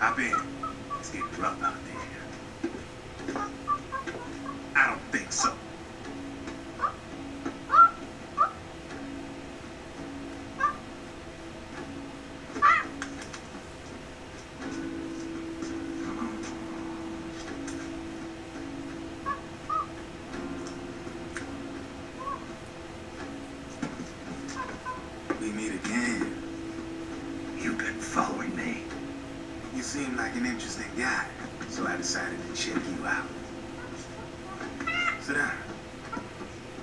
Hop in. It's getting rough out there. I don't think so. We meet again. You've been following me. You seem like an interesting guy, so I decided to check you out. Sit down.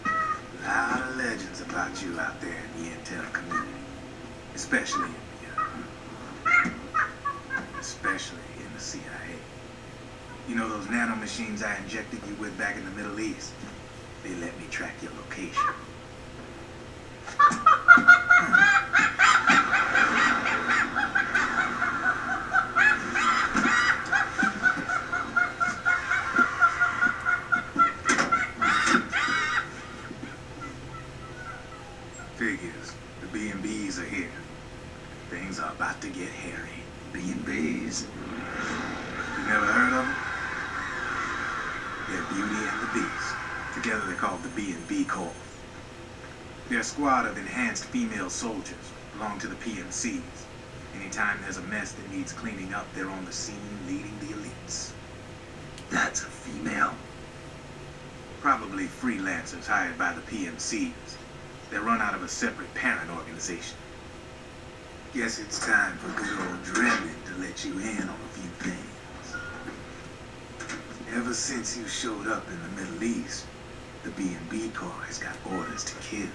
A lot of legends about you out there in the intel community, especially in the CIA. You know those nanomachines I injected you with back in the Middle East? They let me track your location. Figures. The B&Bs are here. Things are about to get hairy. B&Bs. You never heard of them? They're Beauty and the Beast. Together they're called the B&B Corps. They're a squad of enhanced female soldiers, belong to the PMCs. Anytime there's a mess that needs cleaning up, they're on the scene leading the elites. That's a female. Probably freelancers hired by the PMCs. They're run out of a separate parent organization. Guess it's time for good old Drebin to let you in on a few things. Ever since you showed up in the Middle East, the B&B Corps has got orders to kill.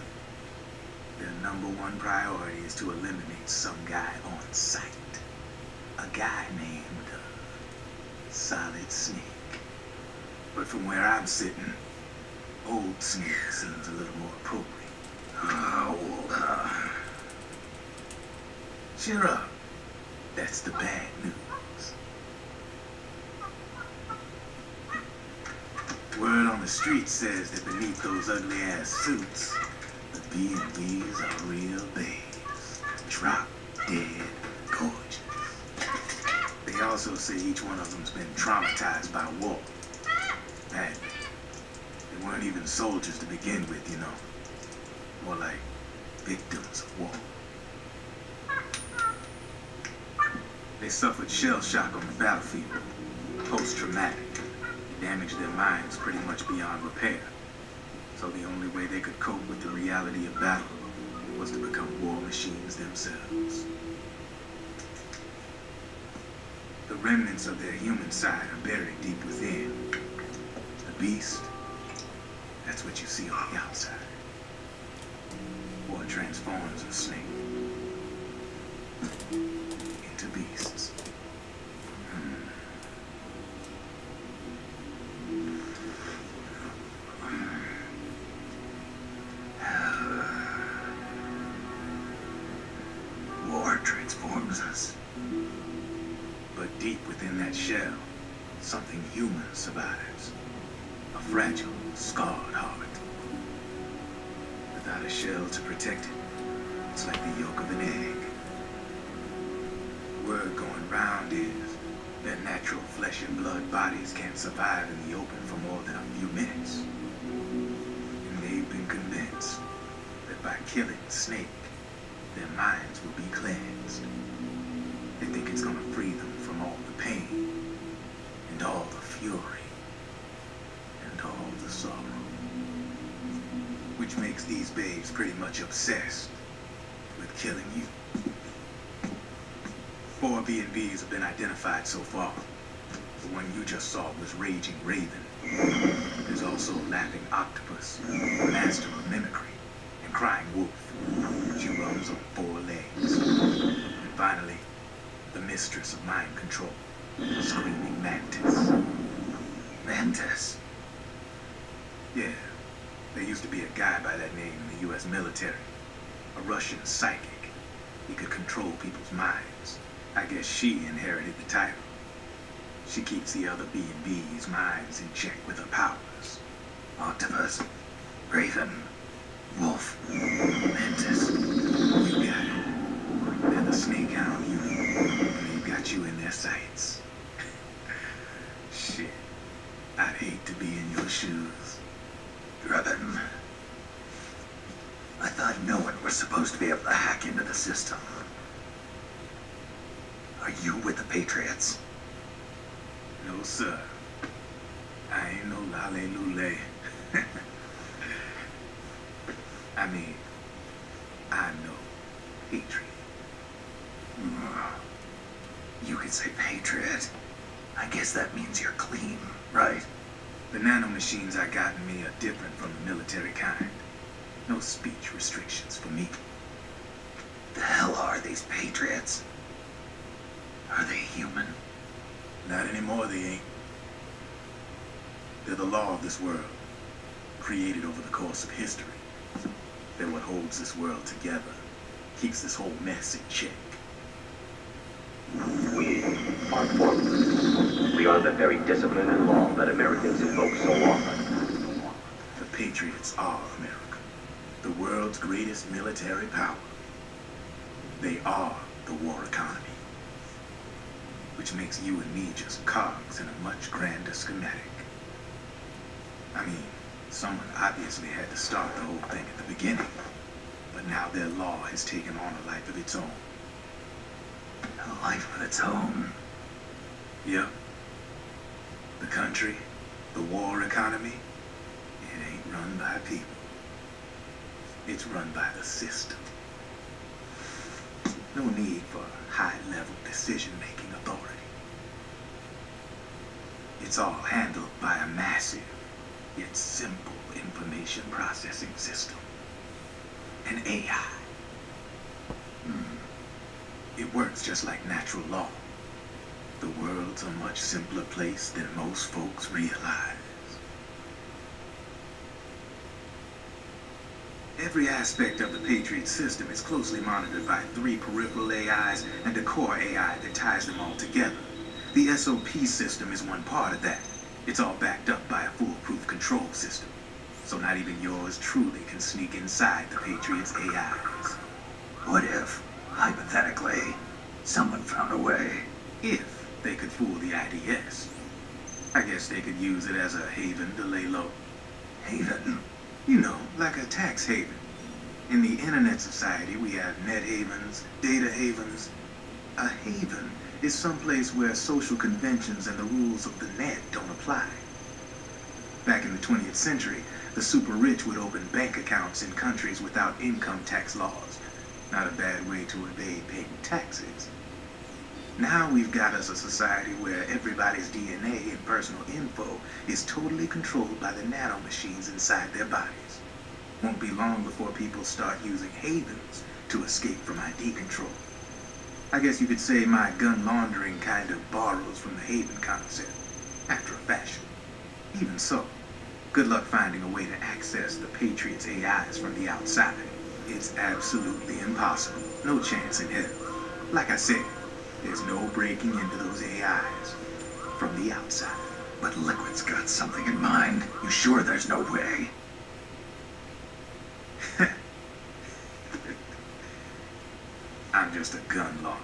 Their #1 priority is to eliminate some guy on sight. A guy named Solid Snake. But from where I'm sitting, Old Snake seems a little more appropriate. Cheer up. That's the bad news. Word on the street says that beneath those ugly-ass suits, the B&Bs are real babes. Drop dead gorgeous. They also say each one of them's been traumatized by war. Badly. They weren't even soldiers to begin with, you know. More like victims of war. They suffered shell shock on the battlefield, post-traumatic. Damaged their minds pretty much beyond repair. So the only way they could cope with the reality of battle was to become war machines themselves. The remnants of their human side are buried deep within. The beast, that's what you see on the outside. War transforms a snake into beasts. War transforms us. But deep within that shell, something human survives. A fragile, scarred heart. Without a shell to protect it, it's like the yolk of an egg. Word going round is their natural flesh and blood bodies can't survive in the open for more than a few minutes. And they've been convinced that by killing the snake, their minds will be cleansed. They think it's gonna free them from all the pain, and all the fury, and all the sorrow. Which makes these babes pretty much obsessed with killing you. 4 B&Bs have been identified so far. The one you just saw was Raging Raven. There's also Laughing Octopus, Master of Mimicry, and Crying Wolf. She runs on 4 legs. And finally, the Mistress of Mind Control, Screaming Mantis. Mantis? Yeah. There used to be a guy by that name in the U.S. military. A Russian psychic. He could control people's minds. I guess she inherited the title. She keeps the other B&B's minds in check with her powers. Octopus, Raven, Wolf, Mantis. You got it. They're the snake hound unit. And they've got got you in their sights. Shit. I'd hate to be in your shoes. Drebin, I thought no one was supposed to be able to hack into the system. Are you with the Patriots? No, sir. I ain't no lale-lule. I mean, I'm no patriot. You could say Patriot. I guess that means you're clean, right? The nanomachines I got in me are different from the military kind. No speech restrictions for me. The hell are these Patriots? Are they human? Not anymore, they ain't. They're the law of this world, created over the course of history. They're what holds this world together, keeps this whole mess in check. We are formless. We are the very discipline and law that Americans invoke so often. The Patriots are America, the world's greatest military power. They are the war economy, which makes you and me just cogs in a much grander schematic. I mean, someone obviously had to start the whole thing at the beginning, but now their law has taken on a life of its own. A life of its own. Yep. The country, the war economy, it ain't run by people. It's run by the system. No need for high-level decision-making authority. It's all handled by a massive, yet simple information processing system. An AI. It works just like natural law. The world's a much simpler place than most folks realize. Every aspect of the Patriot system is closely monitored by 3 peripheral AIs and a core AI that ties them all together. The SOP system is one part of that. It's all backed up by a foolproof control system. So not even yours truly can sneak inside the Patriots' AIs. What if, hypothetically, someone found a way? If they could fool the IDS. I guess they could use it as a haven to lay low. Haven? You know, like a tax haven. In the internet society, we have net havens, data havens. A haven is someplace where social conventions and the rules of the net don't apply. Back in the 20th century, the super rich would open bank accounts in countries without income tax laws. Not a bad way to evade paying taxes. Now we've got us a society where everybody's DNA and personal info is totally controlled by the nanomachines inside their bodies. Won't be long before people start using havens to escape from ID control. I guess you could say my gun laundering kind of borrows from the haven concept, after a fashion. Even so, good luck finding a way to access the Patriots' AIs from the outside. It's absolutely impossible. No chance in hell. Like I said, there's no breaking into those AIs from the outside. But Liquid's got something in mind. You sure there's no way? I'm just a gun launderer.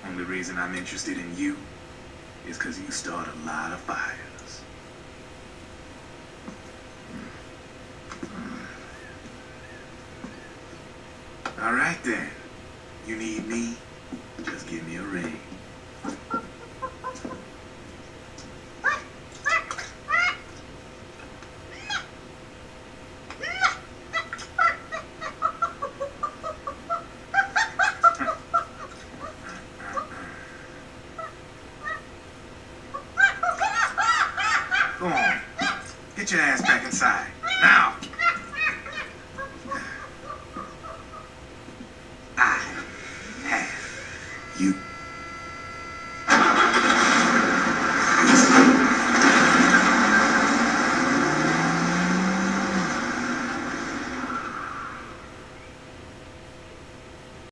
Only reason I'm interested in you is because you start a lot of fires. All right then. You need me? Just give me a ring. Go on. Get your ass back inside. Now!